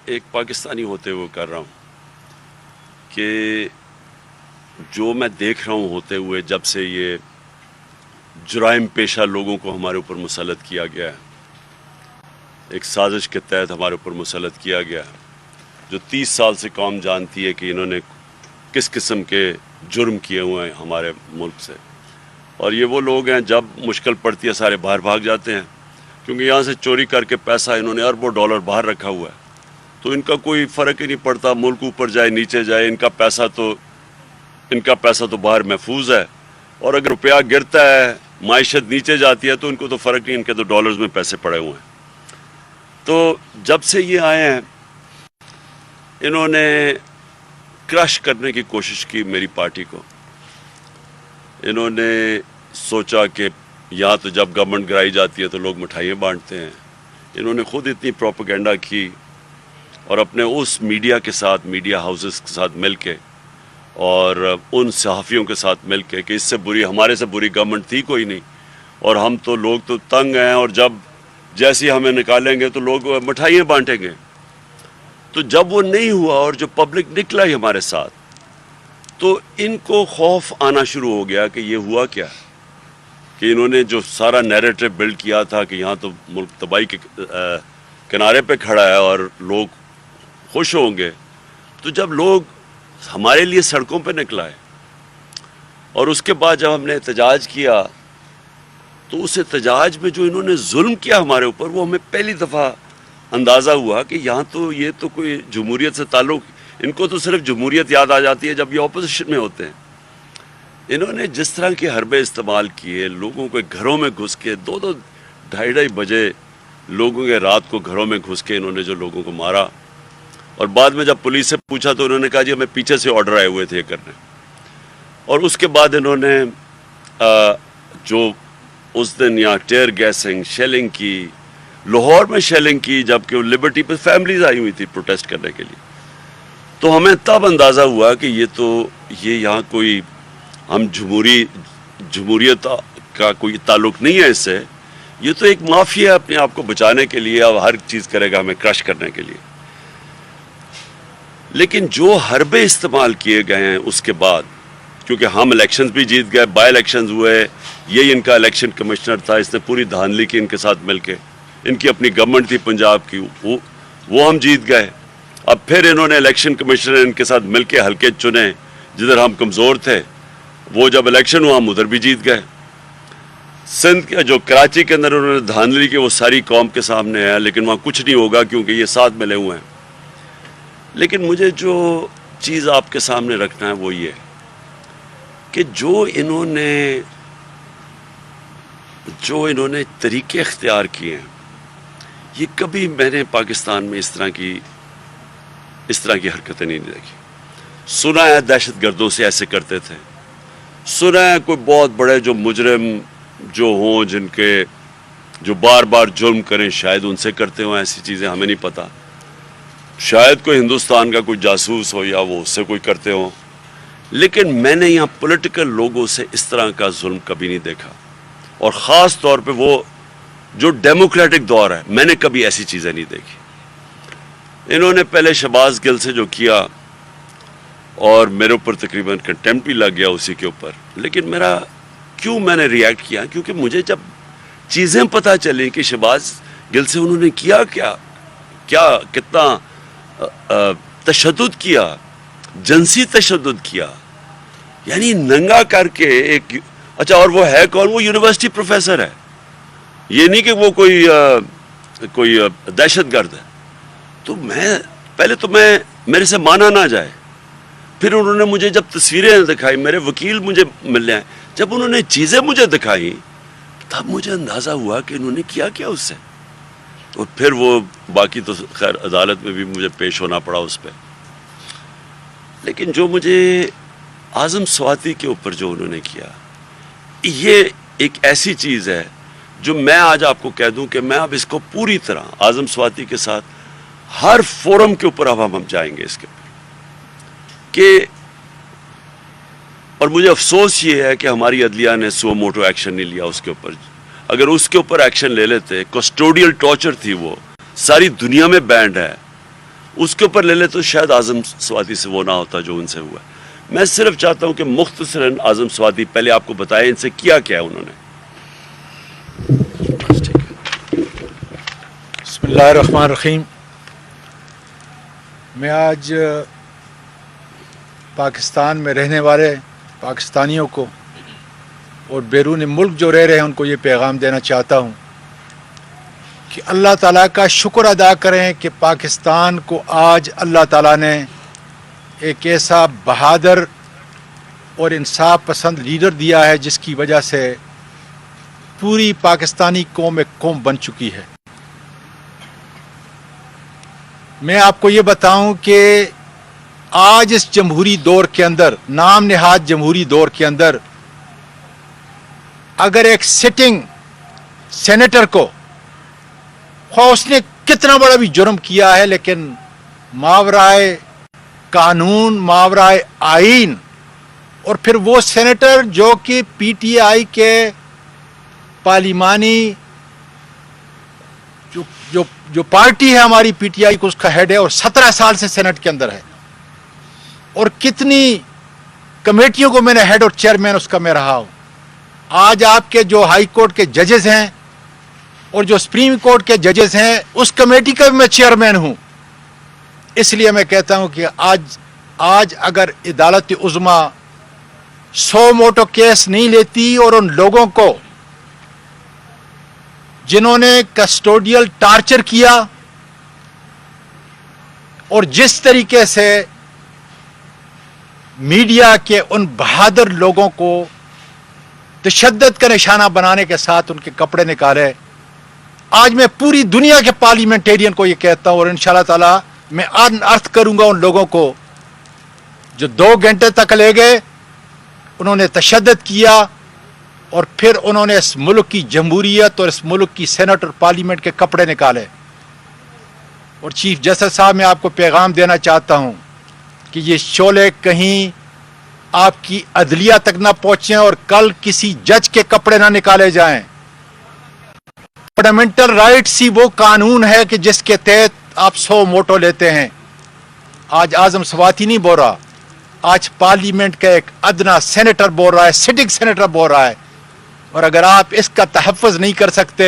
ایک پاکستانی ہوتے ہوئے کر رہا ہوں کہ جو میں دیکھ رہا ہوں ہوتے ہوئے جب سے یہ جرائم پیشہ لوگوں کو ہمارے اوپر مسلط کیا گیا ہے، ایک سازش کے تحت ہمارے اوپر مسلط کیا گیا ہے، جو 30 سال سے قوم جانتی ہے کہ انہوں نے کس قسم کے جرم کیے ہوئے ہیں ہمارے ملک سے، اور یہ وہ لوگ ہیں جب مشکل پڑتی ہے سارے باہر بھاگ جاتے ہیں، کیونکہ یہاں سے چوری کر کے پیسہ انہوں نے اربوں ڈالر باہر رکھا ہوا ہے، تو ان کا کوئی فرق ہی نہیں پڑتا، ملک اوپر جائے نیچے جائے، ان کا پیسہ تو باہر محفوظ ہے، اور اگر روپیہ گرتا ہے معیشت نیچے جاتی ہے تو ان کو تو فرق نہیں، ان کے تو ڈالرز میں پیسے پڑے ہوئے ہیں۔ تو جب سے یہ آئے ہیں انہوں نے کرش کرنے کی کوشش کی میری پارٹی کو، انہوں نے سوچا کہ یہاں تو جب گورنمنٹ گرائی جاتی ہے تو لوگ مٹھائیاں بانٹتے ہیں، انہوں نے خود اتنی پروپیگنڈا کی اور اپنے اس میڈیا کے ساتھ، میڈیا ہاؤسز کے ساتھ مل کے اور ان صحافیوں کے ساتھ مل کے کہ اس سے بری، ہمارے سے بری گورنمنٹ تھی کوئی نہیں، اور ہم تو لوگ تو تنگ ہیں، اور جب جیسے ہمیں نکالیں گے تو لوگ مٹھائیاں بانٹیں گے۔ تو جب وہ نہیں ہوا اور جو پبلک نکلا ہی ہمارے ساتھ، تو ان کو خوف آنا شروع ہو گیا کہ یہ ہوا کیا، کہ انہوں نے جو سارا نیریٹو بلڈ کیا تھا کہ یہاں تو ملک تباہی کے کنارے پہ کھڑا ہے اور لوگ خوش ہوں گے، تو جب لوگ ہمارے لیے سڑکوں پہ نکلا ہے اور اس کے بعد جب ہم نے احتجاج کیا تو اس احتجاج میں جو انہوں نے ظلم کیا ہمارے اوپر، وہ ہمیں پہلی دفعہ اندازہ ہوا کہ یہاں تو یہ تو کوئی جمہوریت سے تعلق، ان کو تو صرف جمہوریت یاد آ جاتی ہے جب یہ اپوزیشن میں ہوتے ہیں۔ انہوں نے جس طرح کے حربے استعمال کیے، لوگوں کے گھروں میں گھس کے 2-2 ڈھائی بجے لوگوں کے رات کو گھروں میں گھس کے انہوں نے جو لوگوں کو مارا، اور بعد میں جب پولیس سے پوچھا تو انہوں نے کہا جی ہمیں پیچھے سے آرڈر آئے ہوئے تھے یہ کرنے، اور اس کے بعد انہوں نے جو اس دن یہاں ٹیئر گیسنگ، شیلنگ کی، لاہور میں شیلنگ کی، جبکہ وہ لبرٹی پہ فیملیز آئی ہوئی تھی پروٹیسٹ کرنے کے لیے، تو ہمیں تب اندازہ ہوا کہ یہ یہاں کوئی ہم جمہوریت کا کوئی تعلق نہیں ہے اس سے، یہ تو ایک مافیا اپنے آپ کو بچانے کے لیے اب ہر چیز کرے گا ہمیں کرش کرنے کے لیے۔ لیکن جو حربے استعمال کیے گئے ہیں اس کے بعد، کیونکہ ہم الیکشنز بھی جیت گئے، بائی الیکشنز ہوئے، یہ ان کا الیکشن کمشنر تھا، اس نے پوری دھاندلی کی ان کے ساتھ مل کے، ان کی اپنی گورنمنٹ تھی پنجاب کی، وہ ہم جیت گئے۔ اب پھر انہوں نے الیکشن کمشنر ان کے ساتھ مل کے حلقے چنے جدھر ہم کمزور تھے، وہ جب الیکشن ہوا ہم ادھر بھی جیت گئے۔ سندھ کے جو کراچی کے اندر انہوں نے دھاندلی کی، وہ ساری قوم کے سامنے ہے، لیکن وہاں کچھ نہیں ہوگا کیونکہ یہ ساتھ ملے ہوئے ہیں۔ لیکن مجھے جو چیز آپ کے سامنے رکھنا ہے وہ یہ کہ جو انہوں نے طریقے اختیار کیے ہیں، یہ کبھی میں نے پاکستان میں اس طرح کی حرکتیں نہیں دیکھی۔ سنا ہے دہشت گردوں سے ایسے کرتے تھے، سنا ہے کوئی بہت بڑے جو مجرم جو ہوں، جن کے جو بار بار جرم کریں، شاید ان سے کرتے ہوں ایسی چیزیں، ہمیں نہیں پتہ، شاید کوئی ہندوستان کا کوئی جاسوس ہو یا وہ اس سے کوئی کرتے ہوں، لیکن میں نے یہاں پولیٹیکل لوگوں سے اس طرح کا ظلم کبھی نہیں دیکھا، اور خاص طور پہ وہ جو ڈیموکریٹک دور ہے، میں نے کبھی ایسی چیزیں نہیں دیکھی۔ انہوں نے پہلے شہباز گل سے جو کیا، اور میرے اوپر تقریباً کنٹیمپٹ بھی لگ گیا اسی کے اوپر، لیکن میں نے ریئیکٹ کیا کیونکہ مجھے جب چیزیں پتہ چلیں کہ شہباز گل سے انہوں نے کیا کتنا تشدد کیا، جنسی تشدد کیا، یعنی ننگا کر کے ایک، اچھا اور وہ ہے کون؟ وہ یونیورسٹی پروفیسر ہے، یہ نہیں کہ وہ کوئی دہشت گرد ہے۔ تو میرے سے مانا نہ جائے۔ پھر انہوں نے مجھے جب تصویریں دکھائی، میرے وکیل مجھے ملنے آئے، جب انہوں نے چیزیں مجھے دکھائی تب مجھے اندازہ ہوا کہ انہوں نے کیا اس سے، اور پھر وہ باقی تو خیر عدالت میں بھی مجھے پیش ہونا پڑا اس پہ۔ لیکن جو مجھے اعظم سواتی کے اوپر جو انہوں نے کیا، یہ ایک ایسی چیز ہے جو میں آج آپ کو کہہ دوں کہ میں اب اس کو پوری طرح اعظم سواتی کے ساتھ ہر فورم کے اوپر اب ہم جائیں گے اس کے اوپر کہ، اور مجھے افسوس یہ ہے کہ ہماری عدلیہ نے سو موٹو ایکشن نہیں لیا اس کے اوپر۔ اگر اس کے اوپر ایکشن لے لیتے، کسٹوڈیل ٹارچر تھی، وہ ساری دنیا میں بینڈ ہے، اس کے اوپر لے لے تو شاید اعظم سوادی سے وہ نہ ہوتا جو ان سے ہوا. میں صرف چاہتا ہوں کہ مختصراً اعظم سوادی پہلے آپ کو بتائیں ان سے کیا کیا انہوں نے. بسم اللہ الرحمن الرحیم. میں آج پاکستان میں رہنے والے پاکستانیوں کو اور بیرون ملک جو رہ رہے ہیں ان کو یہ پیغام دینا چاہتا ہوں کہ اللہ تعالیٰ کا شکر ادا کریں کہ پاکستان کو آج اللہ تعالیٰ نے ایک ایسا بہادر اور انصاف پسند لیڈر دیا ہے جس کی وجہ سے پوری پاکستانی قوم ایک قوم بن چکی ہے. میں آپ کو یہ بتاؤں کہ آج اس جمہوری دور کے اندر، نام نہاد جمہوری دور کے اندر، اگر ایک سٹنگ سینیٹر کو خواہ اس نے کتنا بڑا بھی جرم کیا ہے لیکن ماورائے قانون، ماورائے آئین، اور پھر وہ سینیٹر جو کہ پی ٹی آئی کے پارلیمانی جو پارٹی ہے ہماری پی ٹی آئی کو، اس کا ہیڈ ہے اور 17 سال سے سینٹ کے اندر ہے، اور کتنی کمیٹیوں کو میں نے ہیڈ اور چیئرمین اس کا میں رہا ہوں. آج آپ کے جو ہائی کورٹ کے ججز ہیں اور جو سپریم کورٹ کے ججز ہیں اس کمیٹی کا بھی میں چیئرمین ہوں. اس لیے میں کہتا ہوں کہ آج اگر عدالت عظمیٰ 100 موٹو کیس نہیں لیتی اور ان لوگوں کو جنہوں نے کسٹوڈیل ٹارچر کیا اور جس طریقے سے میڈیا کے ان بہادر لوگوں کو تشدد کا نشانہ بنانے کے ساتھ ان کے کپڑے نکالے، آج میں پوری دنیا کے پارلیمنٹیرین کو یہ کہتا ہوں اور انشاءاللہ تعالی میں ارتھ کروں گا ان لوگوں کو جو 2 گھنٹے تک لے گئے، انہوں نے تشدد کیا اور پھر انہوں نے اس ملک کی جمہوریت اور اس ملک کی سینٹ اور پارلیمنٹ کے کپڑے نکالے. اور چیف جسٹس صاحب میں آپ کو پیغام دینا چاہتا ہوں کہ یہ شعلے کہیں آپ کی عدلیہ تک نہ پہنچیں اور کل کسی جج کے کپڑے نہ نکالے جائیں. فنڈامنٹل رائٹس ہی وہ قانون ہے کہ جس کے تحت آپ 100 موٹو لیتے ہیں. آج اعظم سوادی نہیں بول رہا، آج پارلیمنٹ کا ایک ادنا سینیٹر بول رہا ہے، سٹنگ سینیٹر بول رہا ہے. اور اگر آپ اس کا تحفظ نہیں کر سکتے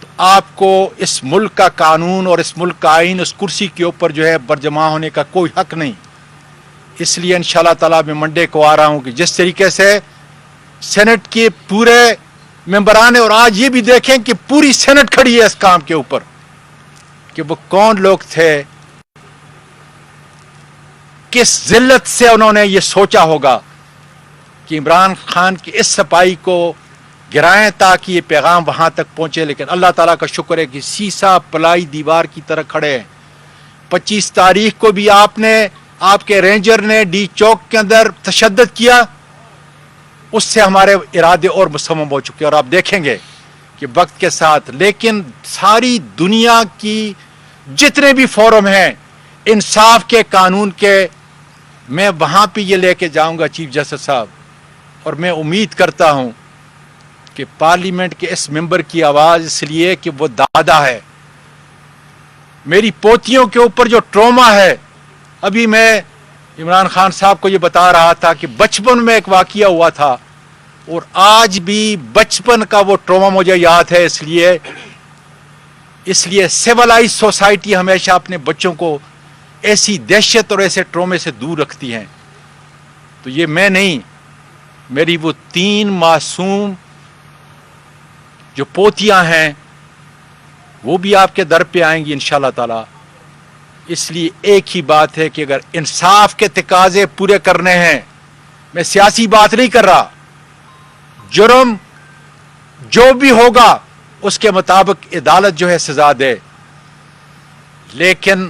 تو آپ کو اس ملک کا قانون اور اس ملک کا آئین اس کرسی کے اوپر جو ہے برجمع ہونے کا کوئی حق نہیں. اس لیے انشاءاللہ تعالیٰ میں منڈے کو آ رہا ہوں کہ جس طریقے سے سینٹ کے پورے ممبران اور آج یہ بھی دیکھیں کہ پوری سینٹ کھڑی ہے اس کام کے اوپر کہ وہ کون لوگ تھے، کس ذلت سے انہوں نے یہ سوچا ہوگا کہ عمران خان کی اس صفائی کو گرائیں تاکہ یہ پیغام وہاں تک پہنچے. لیکن اللہ تعالیٰ کا شکر ہے کہ سیسا پلائی دیوار کی طرح کھڑے ہیں. 25 تاریخ کو بھی آپ کے رینجر نے ڈی چوک کے اندر تشدد کیا، اس سے ہمارے ارادے اور مصمم ہو چکے اور آپ دیکھیں گے کہ وقت کے ساتھ. لیکن ساری دنیا کی جتنے بھی فورم ہیں انصاف کے، قانون کے، میں وہاں پہ یہ لے کے جاؤں گا چیف جسٹس صاحب. اور میں امید کرتا ہوں کہ پارلیمنٹ کے اس ممبر کی آواز اس لیے کہ وہ دادا ہے. میری پوتیوں کے اوپر جو ٹروما ہے، ابھی میں عمران خان صاحب کو یہ بتا رہا تھا کہ بچپن میں ایک واقعہ ہوا تھا اور آج بھی بچپن کا وہ ٹروما مجھے یاد ہے. اس لیے سیولائز سوسائٹی ہمیشہ اپنے بچوں کو ایسی دہشت اور ایسے ٹرومے سے دور رکھتی ہیں. تو یہ میں نہیں، میری وہ 3 معصوم جو پوتیاں ہیں وہ بھی آپ کے در پہ آئیں گی انشاءاللہ تعالی. اس لیے ایک ہی بات ہے کہ اگر انصاف کے تقاضے پورے کرنے ہیں، میں سیاسی بات نہیں کر رہا، جرم جو بھی ہوگا اس کے مطابق عدالت جو ہے سزا دے، لیکن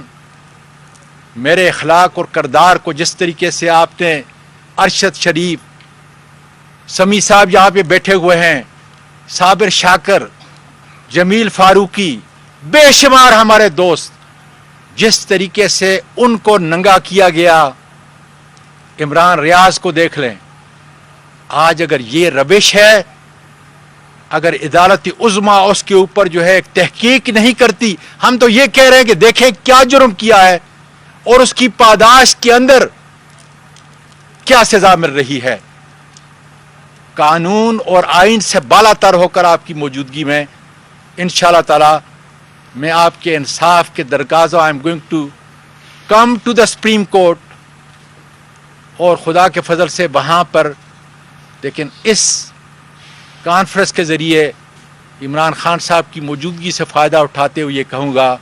میرے اخلاق اور کردار کو جس طریقے سے آپ نے ارشد شریف، سمیع صاحب یہاں پہ بیٹھے ہوئے ہیں، صابر شاکر، جمیل فاروقی، بے شمار ہمارے دوست، جس طریقے سے ان کو ننگا کیا گیا، عمران ریاض کو دیکھ لیں. آج اگر یہ روش ہے اگر عدالت عظمیٰ اس کے اوپر جو ہے تحقیق نہیں کرتی، ہم تو یہ کہہ رہے ہیں کہ دیکھیں کیا جرم کیا ہے اور اس کی پاداش کے اندر کیا سزا مل رہی ہے. قانون اور آئین سے بالا تر ہو کر آپ کی موجودگی میں انشاءاللہ تعالی میں آپ کے انصاف کے درگاہ I am going to come to the Supreme Court, اور خدا کے فضل سے وہاں پر لیکن اس کانفرنس کے ذریعے عمران خان صاحب کی موجودگی سے فائدہ اٹھاتے ہوئے یہ کہوں گا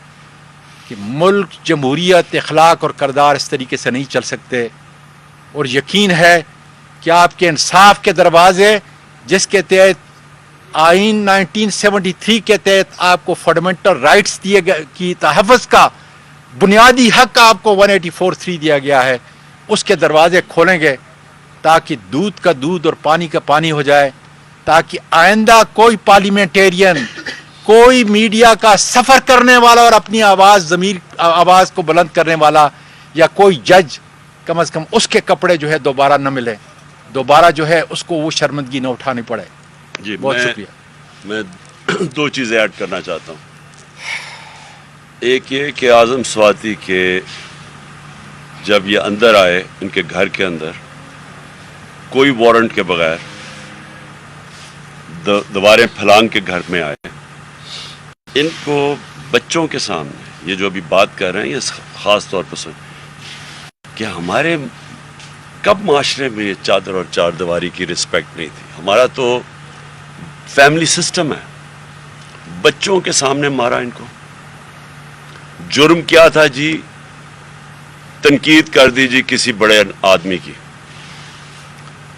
کہ ملک، جمہوریت، اخلاق اور کردار اس طریقے سے نہیں چل سکتے، اور یقین ہے کہ آپ کے انصاف کے دروازے جس کے تحت آئین 1973 کے تحت آپ کو فنڈامنٹل رائٹس دیے گئے کی تحفظ کا بنیادی حق آپ کو 184(3) دیا گیا ہے، اس کے دروازے کھولیں گے تاکہ دودھ کا دودھ اور پانی کا پانی ہو جائے، تاکہ آئندہ کوئی پارلیمنٹیرین، کوئی میڈیا کا سفر کرنے والا اور اپنی آواز کو بلند کرنے والا یا کوئی جج کم از کم اس کے کپڑے جو ہے دوبارہ نہ ملے، دوبارہ جو ہے اس کو وہ شرمندگی نہ اٹھانی پڑے. جی بہت شکریہ. میں دو چیزیں ایڈ کرنا چاہتا ہوں. ایک یہ کہ اعظم سواتی کے جب یہ اندر آئے ان کے گھر کے اندر کوئی وارنٹ کے بغیر دیواریں پھلانگ کے گھر میں آئے، ان کو بچوں کے سامنے یہ جو ابھی بات کر رہے ہیں یہ خاص طور پر سن کہ ہمارے کب معاشرے میں یہ چادر اور چار دیواری کی رسپیکٹ نہیں تھی. ہمارا تو فیملی سسٹم ہے. بچوں کے سامنے مارا ان کو. جرم کیا تھا جی؟ تنقید کر دی جی کسی بڑے آدمی کی.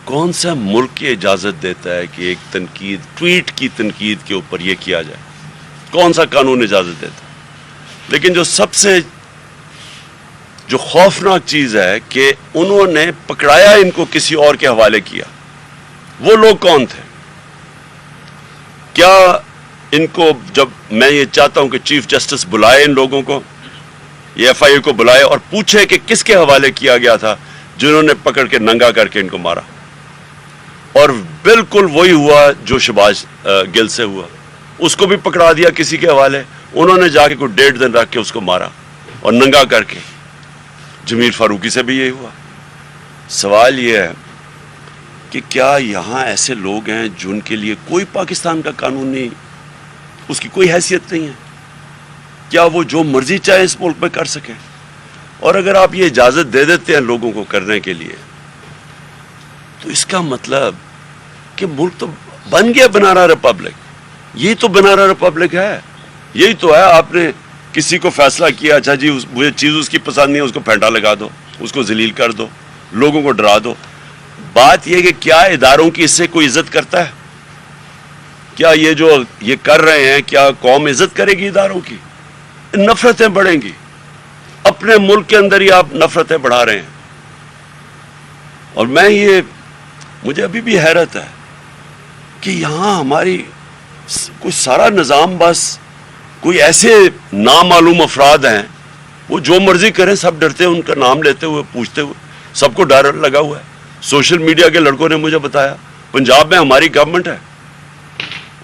کون سا ملک یہ اجازت دیتا ہے کہ ایک تنقید، ٹویٹ کی تنقید کے اوپر یہ کیا جائے؟ کون سا قانون اجازت دیتا ہے؟ لیکن جو سب سے جو خوفناک چیز ہے کہ انہوں نے پکڑایا ان کو کسی اور کے حوالے کیا. وہ لوگ کون تھے؟ کیا ان کو، جب میں یہ چاہتا ہوں کہ چیف جسٹس بلائے ان لوگوں کو، یہ ایف آئی اے کو بلائے اور پوچھے کہ کس کے حوالے کیا گیا تھا جنہوں نے پکڑ کے ننگا کر کے ان کو مارا. اور بالکل وہی ہوا جو شہباز گل سے ہوا، اس کو بھی پکڑا دیا کسی کے حوالے، انہوں نے جا کے کوئی 1.5 دن رکھ کے اس کو مارا اور ننگا کر کے. جمیل فاروقی سے بھی یہی ہوا. سوال یہ ہے کہ کیا یہاں ایسے لوگ ہیں جن کے لیے کوئی پاکستان کا قانون نہیں، اس کی کوئی حیثیت نہیں ہے؟ کیا وہ جو مرضی چاہے اس ملک میں کر سکیں؟ اور اگر آپ یہ اجازت دے دیتے ہیں لوگوں کو کرنے کے لیے تو اس کا مطلب کہ ملک تو بن گیا بنارا ریپبلک. یہی تو بنارا ریپبلک ہے، یہی تو ہے. آپ نے کسی کو فیصلہ کیا، اچھا جی مجھے چیز اس کی پسند نہیں ہے، اس کو پھینٹا لگا دو، اس کو ذلیل کر دو، لوگوں کو ڈرا دو. بات یہ کہ کیا اداروں کی اس سے کوئی عزت کرتا ہے؟ کیا یہ جو یہ کر رہے ہیں کیا قوم عزت کرے گی اداروں کی؟ نفرتیں بڑھیں گی. اپنے ملک کے اندر ہی آپ نفرتیں بڑھا رہے ہیں. اور مجھے ابھی بھی حیرت ہے کہ یہاں ہماری کوئی سارا نظام، بس کوئی ایسے نامعلوم افراد ہیں، وہ جو مرضی کریں، سب ڈرتے ہیں ان کا نام لیتے ہوئے، پوچھتے ہوئے. سب کو ڈر لگا ہوا ہے. سوشل میڈیا کے لڑکوں نے مجھے بتایا پنجاب میں ہماری گورنمنٹ ہے،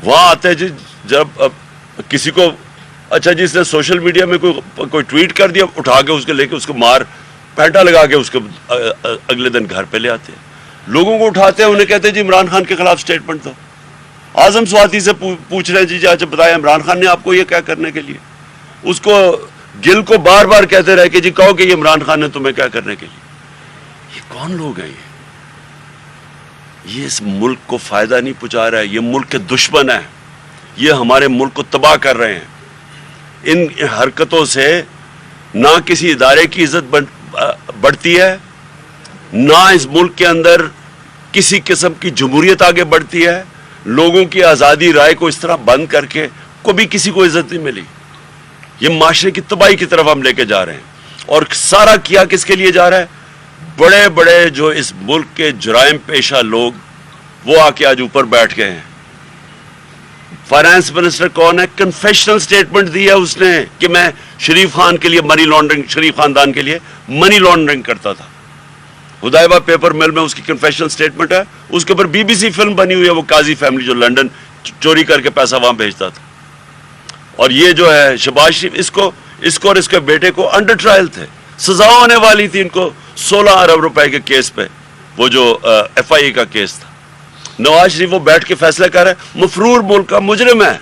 وہاں آتے جی جب کسی کو، اچھا جی اس نے سوشل میڈیا میں کوئی ٹویٹ کر دیا، اٹھا کے اس کو لے کے اس کو مار پینٹا لگا کے اس کو اگلے دن گھر پہ لے آتے ہیں. لوگوں کو اٹھاتے ہیں، انہیں کہتے ہیں جی عمران خان کے خلاف سٹیٹمنٹ دو. اعظم سواتی سے پوچھ رہے ہیں جی اچھا بتائیں عمران خان نے آپ کو یہ کیا کرنے کے لیے؟ اس کو گل کو بار بار کہتے رہے کہ جی کہو کہ یہ عمران خان نے تمہیں کیا کرنے کے لیے. یہ کون لوگ ہیں؟ یہ اس ملک کو فائدہ نہیں پہنچا رہا ہے. یہ ملک کے دشمن ہیں. یہ ہمارے ملک کو تباہ کر رہے ہیں. ان حرکتوں سے نہ کسی ادارے کی عزت بڑھتی ہے، نہ اس ملک کے اندر کسی قسم کی جمہوریت آگے بڑھتی ہے. لوگوں کی آزادی رائے کو اس طرح بند کر کے کبھی کسی کو عزت نہیں ملی. یہ معاشرے کی تباہی کی طرف ہم لے کے جا رہے ہیں. اور سارا کیا کس کے لیے جا رہا ہے؟ بڑے بڑے جو اس ملک کے جرائم پیشہ لوگ، وہ آ کے آج اوپر بیٹھ گئے ہیں. فائنانس منسٹر کون ہے؟ کنفیشنل سٹیٹمنٹ دی ہے اس نے کہ میں شریف خان کے لیے منی لانڈرنگ، شریف خاندان کے لیے منی لانڈرنگ کرتا تھا. ہدایبہ پیپر مل میں اس کی کنفیشنل سٹیٹمنٹ ہے. اس کے اوپر BBC فلم بنی ہوئی ہے، وہ قاضی فیملی جو لندن چوری کر کے پیسہ وہاں بھیجتا تھا. اور یہ جو ہے شہباز شریف اس کو اور اس کے بیٹے کو انڈر ٹرائل تھے, سزا ہونے والی تھی ان کو 16 ارب روپے کے کیس پہ, وہ جو ایف آئی اے کا کیس تھا. نواز شریف وہ بیٹھ کے فیصلے کر رہے ہیں, مفرور ملک کا مجرم ہے,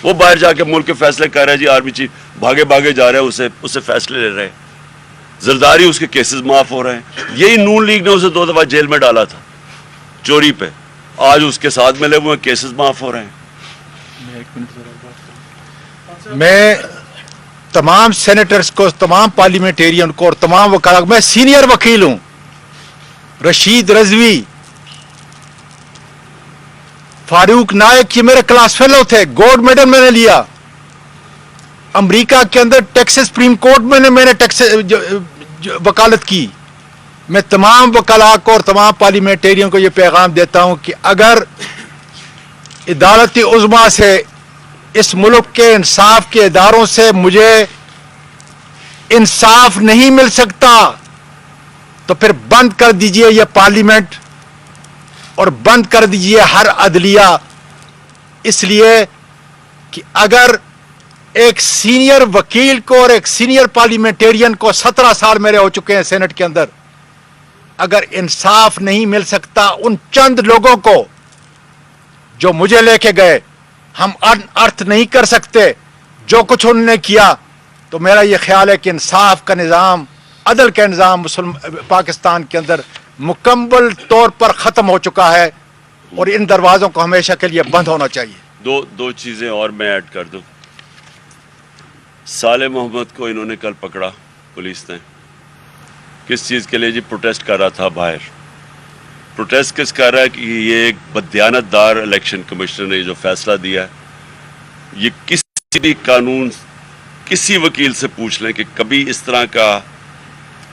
وہ باہر جا کے ملک کے فیصلے کر رہے ہیں. جی آرمی چیف بھاگے جا رہے ہیں, اسے فیصلے لے رہے ہیں. زرداری اس کے کیسز معاف ہو رہے ہیں. یہی نون لیگ نے اسے 2 دفعہ جیل میں ڈالا تھا چوری پہ, آج اس کے ساتھ ملے ہوئے کیسز معاف ہو رہے ہیں. میں تمام سینیٹرز کو, تمام پارلیمنٹیرین کو اور تمام وکلاء, میں سینئر وکیل ہوں, رشید رضوی, فاروق نائک, یہ میرے کلاس فیلو تھے, گولڈ میڈل میں نے لیا. امریکہ کے اندر ٹیکساس سپریم کورٹ میں نے وکالت کی. میں تمام وکلاء کو اور تمام پارلیمنٹیرین کو یہ پیغام دیتا ہوں کہ اگر عدالت عظمیٰ سے, اس ملک کے انصاف کے اداروں سے مجھے انصاف نہیں مل سکتا تو پھر بند کر دیجئے یہ پارلیمنٹ اور بند کر دیجئے ہر عدلیہ. اس لیے کہ اگر ایک سینئر وکیل کو اور ایک سینئر پارلیمنٹیرین کو 17 سال میرے ہو چکے ہیں سینٹ کے اندر, اگر انصاف نہیں مل سکتا ان چند لوگوں کو جو مجھے لے کے گئے, ہم ارتھ نہیں کر سکتے جو کچھ انہوں نے کیا. تو میرا یہ خیال ہے کہ انصاف کا نظام, عدل کا نظام پاکستان کے اندر مکمل طور پر ختم ہو چکا ہے, اور ان دروازوں کو ہمیشہ کے لیے بند ہونا چاہیے. دو چیزیں اور میں ایڈ کر دوں. صالح محمد کو انہوں نے کل پکڑا پولیس نے, کس چیز کے لیے؟ جی پروٹیسٹ کر رہا تھا باہر. پروٹیسٹ کس کر رہا ہے کہ یہ ایک بددیانت دار الیکشن کمشنر نے جو فیصلہ دیا ہے, یہ کسی بھی قانون, کسی وکیل سے پوچھ لیں کہ کبھی اس طرح کا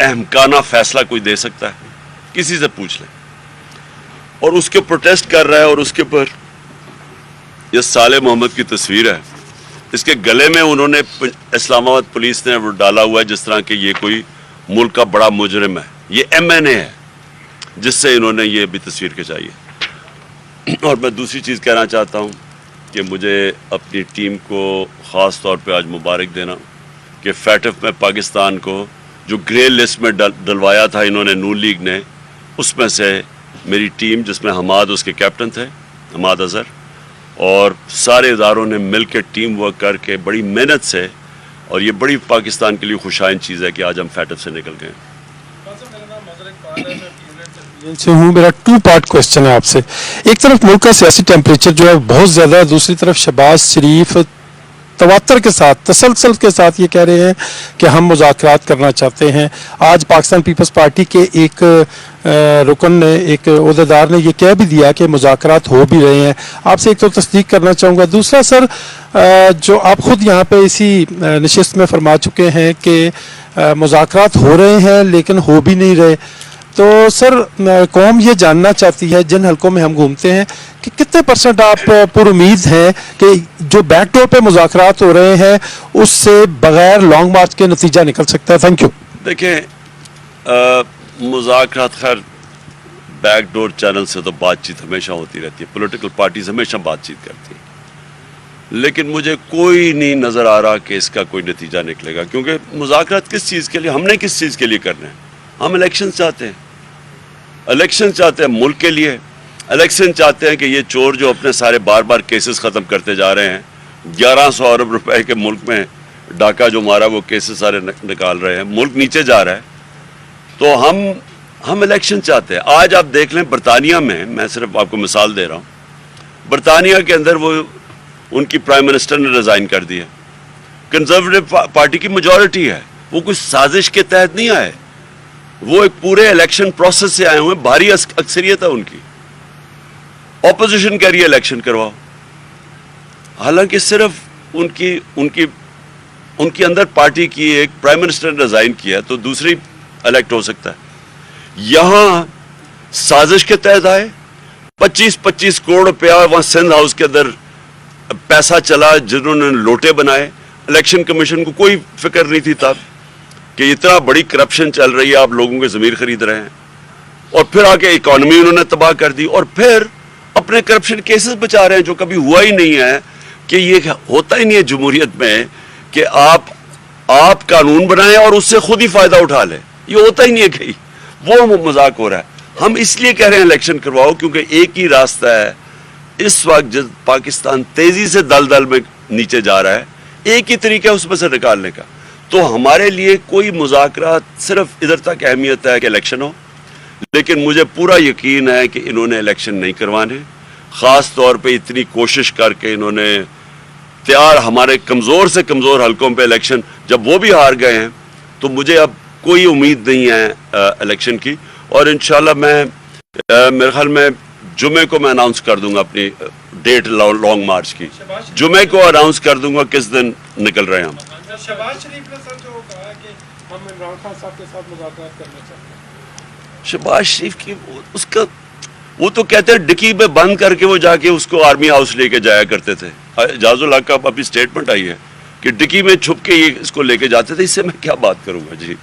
احمقانہ فیصلہ کوئی دے سکتا ہے, کسی سے پوچھ لیں. اور اس کے پروٹیسٹ کر رہا ہے, اور اس کے پر یہ صالح محمد کی تصویر ہے, اس کے گلے میں انہوں نے اسلام آباد پولیس نے وہ ڈالا ہوا ہے جس طرح کہ یہ کوئی ملک کا بڑا مجرم ہے. یہ ایم این اے ہے جس سے انہوں نے یہ بھی تصویر کھچائی ہے. اور میں دوسری چیز کہنا چاہتا ہوں کہ مجھے اپنی ٹیم کو خاص طور پہ آج مبارک دینا کہ فیٹف میں پاکستان کو جو گرے لسٹ میں ڈلوایا تھا انہوں نے نون لیگ نے, اس میں سے میری ٹیم جس میں حماد اس کے کیپٹن تھے, حماد اظہر, اور سارے اداروں نے مل کے ٹیم ورک کر کے بڑی محنت سے, اور یہ بڑی پاکستان کے لیے خوشائن چیز ہے کہ آج ہم فیٹف سے نکل گئے. سے ہوں, میرا 2 پارٹ کوشچن ہے آپ سے. ایک طرف ملک کا سیاسی ٹیمپریچر جو ہے بہت زیادہ ہے, دوسری طرف شہباز شریف تواتر کے ساتھ, تسلسل کے ساتھ یہ کہہ رہے ہیں کہ ہم مذاکرات کرنا چاہتے ہیں. آج پاکستان پیپلز پارٹی کے ایک رکن نے, ایک عہدیدار نے یہ کہہ بھی دیا کہ مذاکرات ہو بھی رہے ہیں. آپ سے ایک تو تصدیق کرنا چاہوں گا. دوسرا سر, جو آپ خود یہاں پہ اسی نشست میں فرما چکے ہیں کہ مذاکرات ہو رہے ہیں لیکن ہو بھی نہیں رہے, تو سر قوم یہ جاننا چاہتی ہے, جن حلقوں میں ہم گھومتے ہیں, کہ کتنے % آپ پر امید ہیں کہ جو بیک ڈور پہ مذاکرات ہو رہے ہیں اس سے بغیر لانگ مارچ کے نتیجہ نکل سکتا ہے؟ Thank you. دیکھیں, مذاکرات خیر بیک ڈور چینل سے تو بات چیت ہمیشہ ہوتی رہتی ہے, پولیٹیکل پارٹیز ہمیشہ بات چیت کرتی ہیں, لیکن مجھے کوئی نہیں نظر آ رہا کہ اس کا کوئی نتیجہ نکلے گا. کیونکہ مذاکرات کس چیز کے لیے, ہم نے کس چیز کے لیے کرنے ہیں؟ ہم الیکشن چاہتے ہیں, الیکشن چاہتے ہیں ملک کے لیے. الیکشن چاہتے ہیں کہ یہ چور جو اپنے سارے بار کیسز ختم کرتے جا رہے ہیں, 1100 ارب روپے کے ملک میں ڈاکہ جو مارا وہ کیسز سارے نکال رہے ہیں, ملک نیچے جا رہا ہے. تو ہم الیکشن چاہتے ہیں. آج آپ دیکھ لیں برطانیہ میں, میں صرف آپ کو مثال دے رہا ہوں, برطانیہ کے اندر وہ ان کی پرائم منسٹر نے ریزائن کر دیا. کنزرویٹو پارٹی کی میجورٹی ہے, وہ کوئی سازش کے تحت نہیں آئے, وہ ایک پورے الیکشن پروسیس سے آئے ہوئے, بھاری اکثریت ہے ان کی. اپوزیشن کہہ رہی ہے الیکشن کرواؤ, حالانکہ صرف ان کی اندر پارٹی کی ایک پرائم منسٹر نے ریزائن کیا تو دوسری الیکٹ ہو سکتا ہے. یہاں سازش کے تحت آئے, 25 کروڑ روپیہ وہاں سندھ ہاؤس کے اندر پیسہ چلا, جنہوں نے لوٹے بنائے. الیکشن کمیشن کو کوئی فکر نہیں تھی تب کہ اتنا بڑی کرپشن چل رہی ہے, آپ لوگوں کے ضمیر خرید رہے ہیں. اور پھر آگے اکانومی انہوں نے تباہ کر دی, اور پھر اب اپنے کرپشن کیسز بچا رہے ہیں جو کبھی ہوا ہی نہیں ہے. کہ یہ ہوتا ہی نہیں ہے جمہوریت میں کہ آپ قانون بنائیں اور اس سے خود ہی فائدہ اٹھا لیں. یہ ہوتا ہی نہیں ہے کہیں. وہ مذاق ہو رہا ہے. ہم اس لیے کہہ رہے ہیں الیکشن کرواؤ کیونکہ ایک ہی راستہ ہے اس وقت جب پاکستان تیزی سے دلدل میں نیچے جا رہا ہے, ایک ہی طریقہ ہے اس میں سے نکالنے کا. تو ہمارے لیے کوئی مذاکرات صرف ادھر تک اہمیت ہے کہ الیکشن ہو, لیکن مجھے پورا یقین ہے کہ انہوں نے الیکشن نہیں کروانے. خاص طور پہ اتنی کوشش کر کے انہوں نے تیار ہمارے کمزور سے کمزور حلقوں پہ الیکشن, جب وہ بھی ہار گئے ہیں تو مجھے اب کوئی امید نہیں ہے الیکشن کی. اور انشاءاللہ میں میرے خیال میں جمعے کو میں اناؤنس کر دوں گا اپنی ڈیٹ لانگ مارچ کی. جمعے کو اناؤنس کر دوں گا کس دن نکل رہے ہیں ہم. شہباز شریف نے سر جو کہا کہ ہم عمران خان صاحب کے ساتھ مذاکرات کرنا چاہتے ہیں. شہباز شریف کی اس کا وہ تو کہتے ہیں ڈکی میں بند کر کے وہ جا کے اس کو آرمی ہاؤس لے کے جایا کرتے تھے. اعجاز الحق کا اپنی سٹیٹمنٹ آئی ہے کہ ڈکی میں چھپ کے یہ اس کو لے کے جاتے تھے. اس سے میں کیا بات کروں گا. جی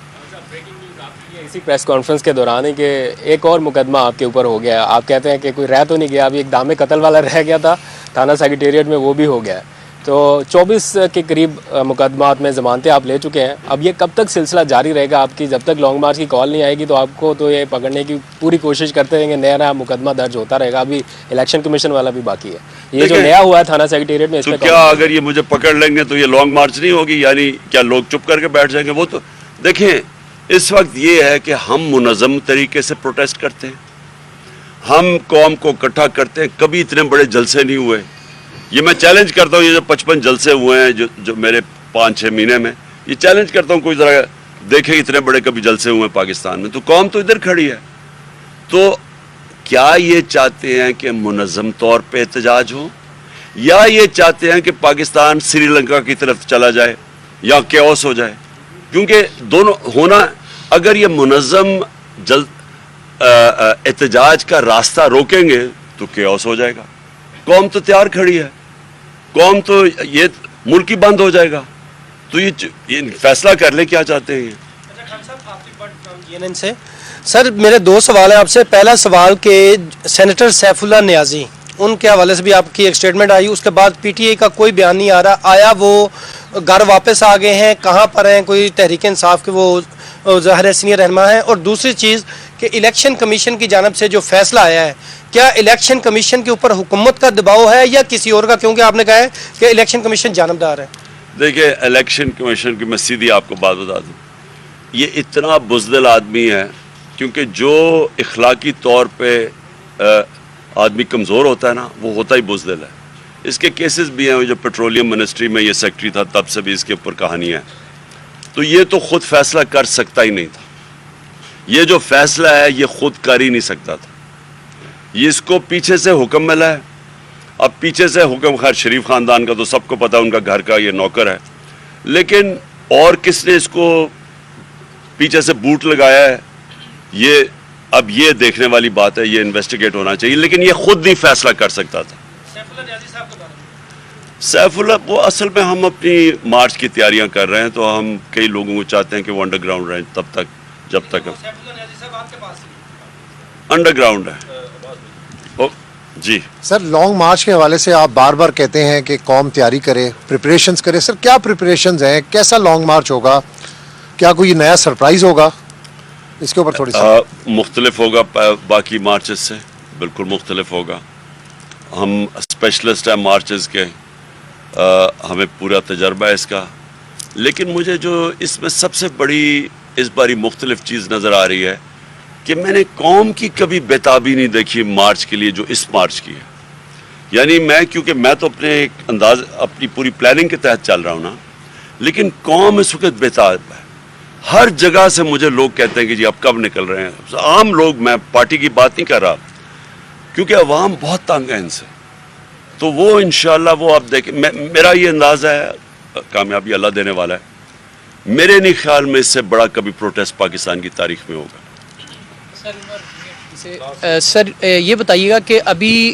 اسی پریس کانفرنس کے دوران ہی کہ ایک اور مقدمہ آپ کے اوپر ہو گیا. آپ کہتے ہیں کہ کوئی رہ تو نہیں گیا, ابھی ایک دام قتل والا رہ گیا تھا تھانہ سیکریٹریٹ میں, وہ بھی ہو گیا. تو 24 کے قریب مقدمات میں ضمانتیں آپ لے چکے ہیں. اب یہ کب تک سلسلہ جاری رہے گا آپ کی؟ جب تک لانگ مارچ کی کال نہیں آئے گی تو آپ کو تو یہ پکڑنے کی پوری کوشش کرتے رہیں گے, نیا نیا مقدمہ درج ہوتا رہے گا. ابھی الیکشن کمیشن والا بھی باقی ہے. یہ جو نیا ہوا ہے تھانہ سیکریٹریٹ میں, اس تو میں کیا اگر یہ مجھے پکڑ لیں گے تو یہ لانگ مارچ نہیں ہوگی؟ یعنی کیا لوگ چپ کر کے بیٹھ جائیں گے؟ وہ تو دیکھیں, اس وقت یہ ہے کہ ہم منظم طریقے سے پروٹیسٹ کرتے ہیں, ہم قوم کو اکٹھا کرتے ہیں. کبھی اتنے بڑے جلسے نہیں ہوئے. یہ میں چیلنج کرتا ہوں, یہ جو 55 جلسے ہوئے ہیں جو میرے 5-6 مہینے میں, یہ چیلنج کرتا ہوں کوئی ذرا دیکھیں اتنے بڑے کبھی جلسے ہوئے ہیں پاکستان میں. تو قوم تو ادھر کھڑی ہے. تو کیا یہ چاہتے ہیں کہ منظم طور پہ احتجاج ہو, یا یہ چاہتے ہیں کہ پاکستان سری لنکا کی طرف چلا جائے یا کیوس ہو جائے؟ کیونکہ دونوں ہونا, اگر یہ منظم احتجاج کا راستہ روکیں گے تو کیوس ہو جائے گا. قوم تو تیار کھڑی ہے, قوم تو یہ ملک ہی بند ہو جائے گا. تو یہ فیصلہ کر لیں کیا چاہتے ہیں. سے سر میرے 2 سوال ہیں آپ سے. پہلا سوال کہ سینیٹر سیف اللہ نیازی, ان کے حوالے سے بھی آپ کی ایک سٹیٹمنٹ آئی, اس کے بعد پی ٹی آئی کا کوئی بیان نہیں آ رہا. آیا وہ گھر واپس آ گئے ہیں, کہاں پر ہیں؟ کوئی تحریک انصاف کے وہ ظاہر سینئر رہنما ہیں. اور دوسری چیز کہ الیکشن کمیشن کی جانب سے جو فیصلہ آیا ہے, کیا الیکشن کمیشن کے اوپر حکومت کا دباؤ ہے یا کسی اور کا؟ کیونکہ آپ نے کہا ہے کہ الیکشن کمیشن جانبدار ہے. دیکھیں, الیکشن کمیشن کی میں سیدھی آپ کو بات بتا دوں, یہ اتنا بزدل آدمی ہے کیونکہ جو اخلاقی طور پہ آدمی کمزور ہوتا ہے نا, وہ ہوتا ہی بزدل ہے. اس کے کیسز بھی ہیں, جو پیٹرولیم منسٹری میں یہ سیکٹری تھا تب سے بھی اس کے اوپر کہانی ہے. تو یہ تو خود فیصلہ کر سکتا ہی نہیں تھا. یہ جو فیصلہ ہے یہ خود کر ہی نہیں سکتا تھا. یہ اس کو پیچھے سے حکم ملا ہے. اب پیچھے سے حکم, خیر شریف خاندان کا تو سب کو پتا, ان کا گھر کا یہ نوکر ہے, لیکن اور کس نے اس کو پیچھے سے بوٹ لگایا ہے, یہ اب یہ دیکھنے والی بات ہے. یہ انویسٹیگیٹ ہونا چاہیے, لیکن یہ خود نہیں فیصلہ کر سکتا تھا. سیف اللہ, وہ اصل میں ہم اپنی مارچ کی تیاریاں کر رہے ہیں, تو ہم کئی لوگوں کو چاہتے ہیں کہ وہ انڈر گراؤنڈ رہیں تب تک جب تک انڈر گراؤنڈ ہے. جی سر, لانگ مارچ کے حوالے سے آپ بار بار کہتے ہیں کہ قوم تیاری کرے, پریپریشنز کرے. سر کیا پریپریشنز ہیں, کیسا لانگ مارچ ہوگا, کیا کوئی نیا سرپرائز ہوگا؟ اس کے اوپر تھوڑی سی مختلف ہوگا باقی مارچز سے, بالکل مختلف ہوگا. ہم اسپیشلسٹ ہیں مارچز کے, ہمیں پورا تجربہ ہے اس کا. لیکن مجھے جو اس میں سب سے بڑی اس باری مختلف چیز نظر آ رہی ہے کہ میں نے قوم کی کبھی بیتابی نہیں دیکھی مارچ کے لیے جو اس مارچ کی ہے. یعنی کیونکہ میں تو اپنے ایک انداز اپنی پوری پلاننگ کے تحت چل رہا ہوں نا, لیکن قوم اس وقت بیتاب ہے. ہر جگہ سے مجھے لوگ کہتے ہیں کہ جی اب کب نکل رہے ہیں. عام لوگ, میں پارٹی کی بات نہیں کر رہا, کیونکہ عوام بہت تنگ ہے ان سے. تو وہ انشاءاللہ وہ آپ دیکھیں, میرا یہ اندازہ ہے, کامیابی اللہ دینے والا ہے. میرے نہیں خیال میں اس سے بڑا کبھی پروٹیسٹ پاکستان کی تاریخ میں ہوگا. سر یہ بتائیے گا کہ ابھی